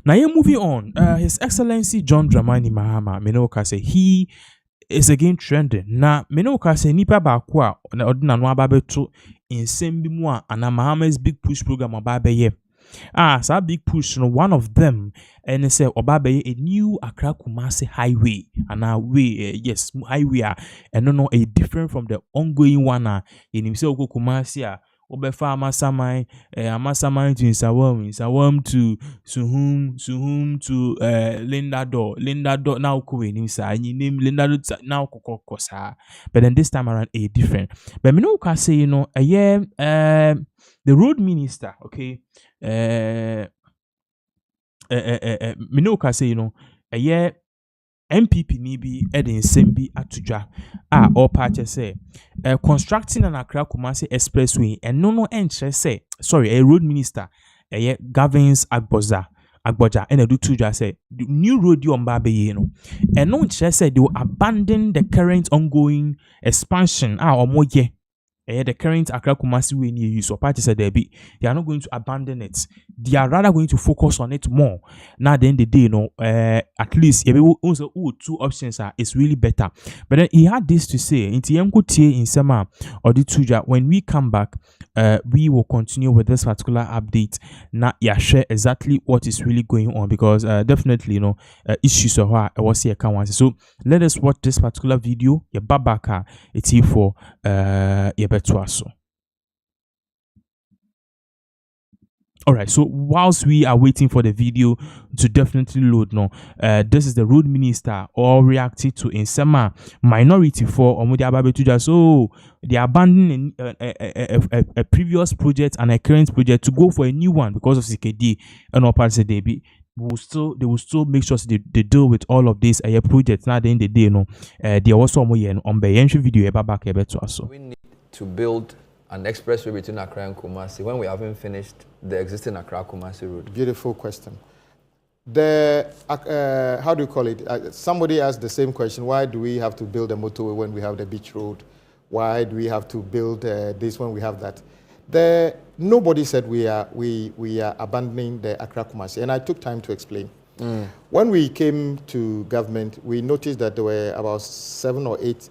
Now you're moving on. His Excellency John Dramani Mahama, Menoka say he is again trending. Na Menoka say nipa bakwa na ordinary no ababeto in same bi mu a ana Mahama's big push program ababe so big push no one of them and say obabe a new Accra Kumasi highway and way yes highway and no a different from the ongoing one in himself Kumasi obefa amasamai to Insawam to Suhum to Linda Door now Kuwe nimsa name Linda Door now kosa but then this time around a different but me no can say a year the road minister okay me no can say a year MPP ni bi edin sembi atudwa all parties say constructing an Accra Kumasi expressway and no say sorry a road minister governs Agbodza and a do tujwa say the new road you on babe and no say they will abandon the current ongoing expansion or more the current Accra Kumasi way near you so party said they are not going to abandon it. They are rather going to focus on it more. Now then the day at least also two options it's really better. But then he had this to say in summer or the tuja when we come back we will continue with this particular update. Now share exactly what is really going on because definitely issues of I was here can so let us watch this particular video. Your babaka it's here for Alright, so whilst we are waiting for the video to definitely load this is the road minister all reacted to Insema minority for Omudia Babetuja. So they abandoning a previous project and a current project to go for a new one because of CKD and all parts of the day. They will still make sure they deal with all of this projects. Now, at the end of the day, they also on the video back to us. We need to build an expressway between Accra and Kumasi when we haven't finished the existing Accra Kumasi road. Beautiful question. How do you call it? Somebody asked the same question. Why do we have to build a motorway when we have the beach road? Why do we have to build this when we have that? Nobody said we are abandoning the Accra Kumasi, and I took time to explain. When we came to government, we noticed that there were about 7 or 8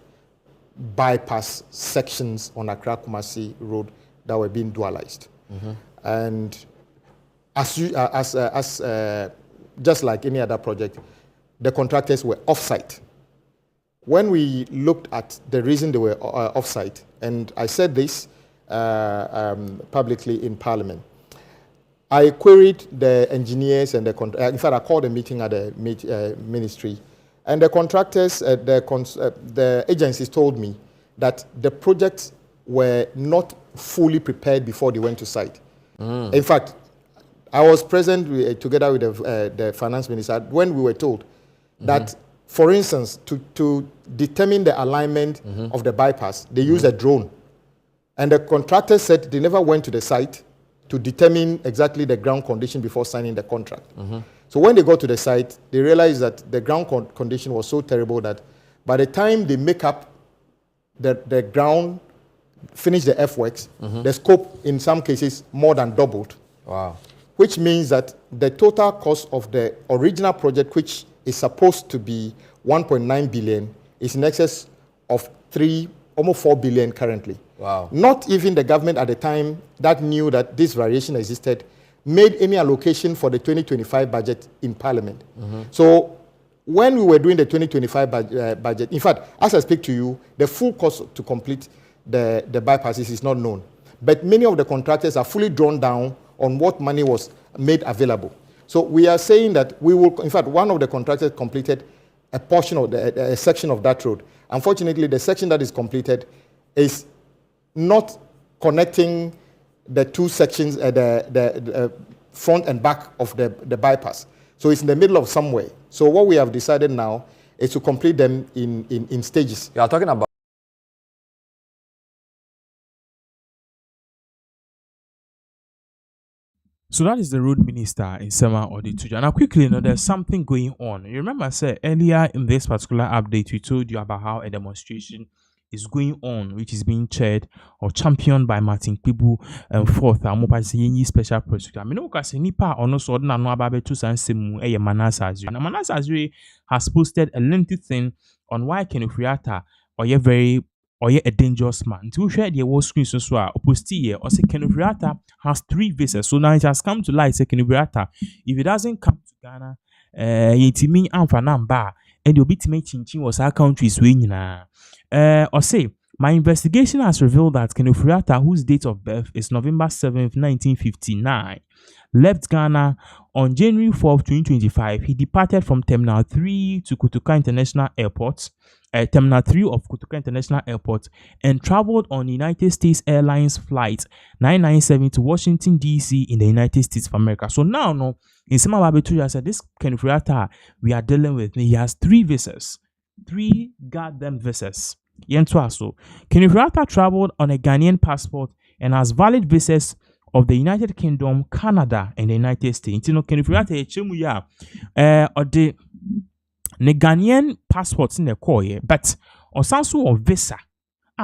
bypass sections on Accra Kumasi Road that were being dualized, and just like any other project, the contractors were off-site. When we looked at the reason they were off-site, and I said this publicly in Parliament, I queried the engineers and in fact, I called a meeting at the ministry, and the contractors, the agencies told me that the projects were not fully prepared before they went to site. In fact, I was present together with the finance minister when we were told that, for instance, to determine the alignment of the bypass, they used a drone. And the contractor said they never went to the site to determine exactly the ground condition before signing the contract. So when they got to the site, they realized that the ground condition was so terrible that by the time they make up the ground, finish the earthworks, the scope in some cases more than doubled. Wow. Which means that the total cost of the original project, which is supposed to be 1.9 billion, is in excess of almost 4 billion currently. Wow. Not even the government at the time that knew that this variation existed made any allocation for the 2025 budget in Parliament. So when we were doing the 2025 budget, in fact, as I speak to you, the full cost to complete the bypasses is not known. But many of the contractors are fully drawn down on what money was made available. So we are saying that we will, in fact, one of the contractors completed a portion of a section of that road. Unfortunately, the section that is completed is not connecting the two sections, the front and back of the bypass. So it's in the middle of somewhere. So what we have decided now is to complete them in stages. You are talking about So that is the road minister in Sema Odituja. Now quickly, there's something going on. You remember I said earlier in this particular update, we told you about how a demonstration is going on, which is being chaired or championed by Martin Kpebu and fourth Yenyi special prosecutor. I mean, okay, nipa ono so na no ababe to sansemu eye Manasa Azure. And Manasa Azure has posted a lengthy thing on why Kenufriata or a dangerous man. To share the war screen so oposti or say Kenufriata has 3 visas. So now it has come to light say Kenufriata, if it doesn't come to Ghana, yetimi amfa namba and you'll be to make chinchin was our country's winning. Or say, my investigation has revealed that Kenufriata, whose date of birth is November 7th, 1959, left Ghana on January 4th, 2025. He departed from Terminal 3 to Kotoka International Airport, Terminal 3 of Kotoka International Airport, and traveled on United States Airlines Flight 997 to Washington, D.C. in the United States of America. So now, no, in some of I said, this Kenufriata we are dealing with, he has 3 visas. 3 goddamn visas. So, Kenufriata traveled on a Ghanaian passport and has valid visas of the United Kingdom, Canada, and the United States. You know, Kenufriata chemu ya or the Ghanaian passports in the core, but or sansu of visa.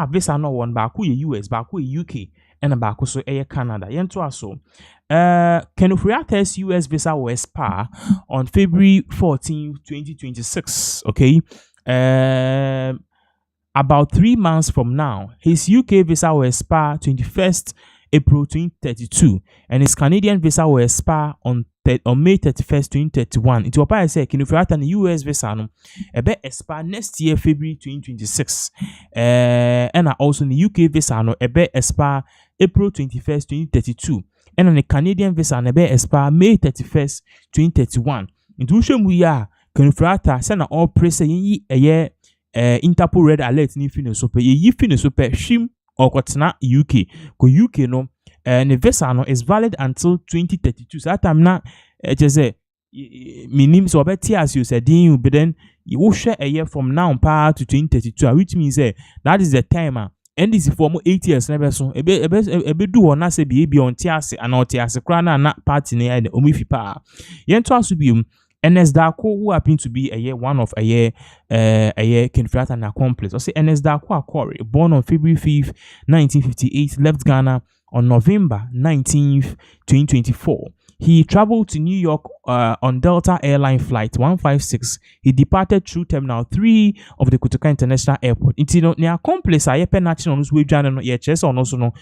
Visa no one baku US, baku UK, and a baku so Canada. So, Kenufriata's US visa will expire on February 14, 2026. Okay. About 3 months from now, his UK visa will expire 21st April 2032, and his Canadian visa will expire on May 31st, 2031. It will apply say Kenufriata and US visa no expire next year February 2026. And also the UK visa no expire April 21st, 2032, and on the Canadian visa no expire May 31st, 2031. Into we are Kenufriata send all press a Interpol red alert ni fi ne so pe ye fi ne so pe hwim okotena UK ko UK no ne visa no is valid until 2032. So that time na just say minim so obeti as you said you but then you will share a year from now pa to 2032, which means that is the time and this for 8 years never so ebe do ona se bi on tiase and on tiase kra na party ne ya omifi pa yento aso bi Ernest Darko, who happened to be one of Kenufriata and accomplice. I say Ernest Darko Akori, born on February 5th, 1958, left Ghana on November 19th, 2024. He traveled to New York on Delta Airline Flight 156. He departed through Terminal 3 of the Kotoka International Airport. Intino ne accomplice a yepe national news we join no ye chese on also no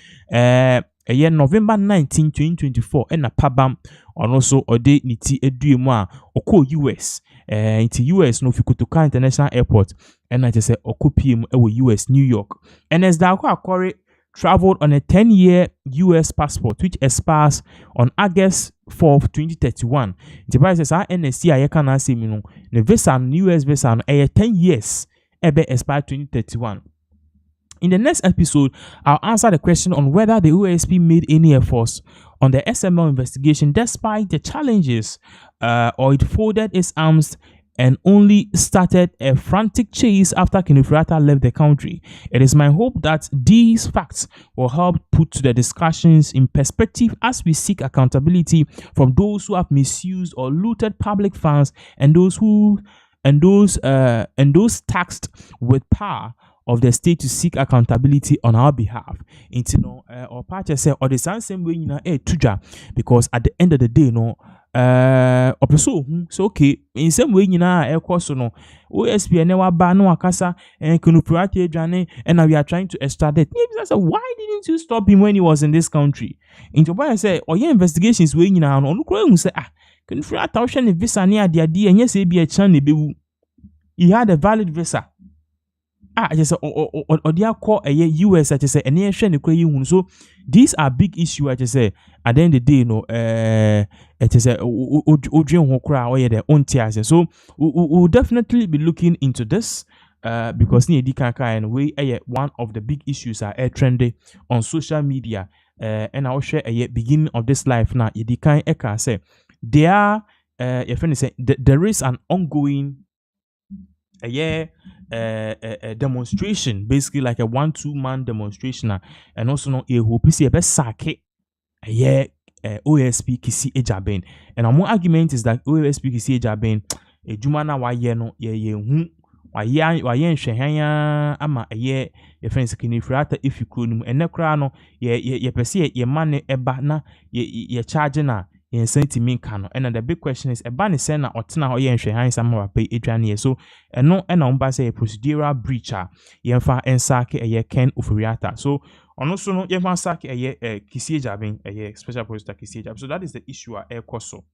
November 19, 2024 and a pabam on also ode niti eduemu a oko US into US no fi Kotoka International Airport and I just say oko PM US New York. And as Darko Akori traveled on a 10-year US passport which expires on August 4th, 2031. The price is NSC I can say no the visa US visa no 10 years ebe expire 2031. In the next episode, I'll answer the question on whether the OSP made any efforts on the SML investigation despite the challenges, or it folded its arms and only started a frantic chase after Kenufriata left the country. It is my hope that these facts will help put the discussions in perspective as we seek accountability from those who have misused or looted public funds and those taxed with power of the state to seek accountability on our behalf. Into no or part say or the same way tuja, because at the end of the day no so okay in some way course no OSP and never ban no akasa and Kenufriata adwane and we are trying to extradite. Why didn't you stop him when he was in this country? Into why I say or your investigations way no say Kenufriata ohwe visa ne ade enye say bi a chan ne bewu. He had a valid visa. I just say or they are called a US. I just say any so these are big issues. I just say at the end of the day, it is a so we'll definitely be looking into this because one of the big issues are trendy on social media and I'll share a beginning of this life now. Say there is an ongoing a demonstration, basically like a 1-2 man demonstration, and also no a hope see a sake OSP kisi ejaben. And our argument is that OSP kisi ejaben a jumana wa ye no ye hu wayɛ nhwɛhan ama ɛyɛ yɛfrɛ no sekenefrata efi kuro no mu ɛnɛ koraa no yɛpɛ sɛ yɛma ne ɛba na yɛ charge na yɛnsan tumi nka no ɛna the big question is ɛba ne sɛ na ɔtena hɔ yɛ nhwɛhan sa ma papa yi adwane yɛ so ɛno ɛna wɔn ba sɛ yɛ procedural breach a yɛmfa nsaake ɛyɛ Ken Ofori-Atta so ɔno so no yɛmfa nsaake ɛyɛ Kisie Jabin ɛyɛ special prosecutor Kisie Jabin so that is the issue a ɛrekɔ so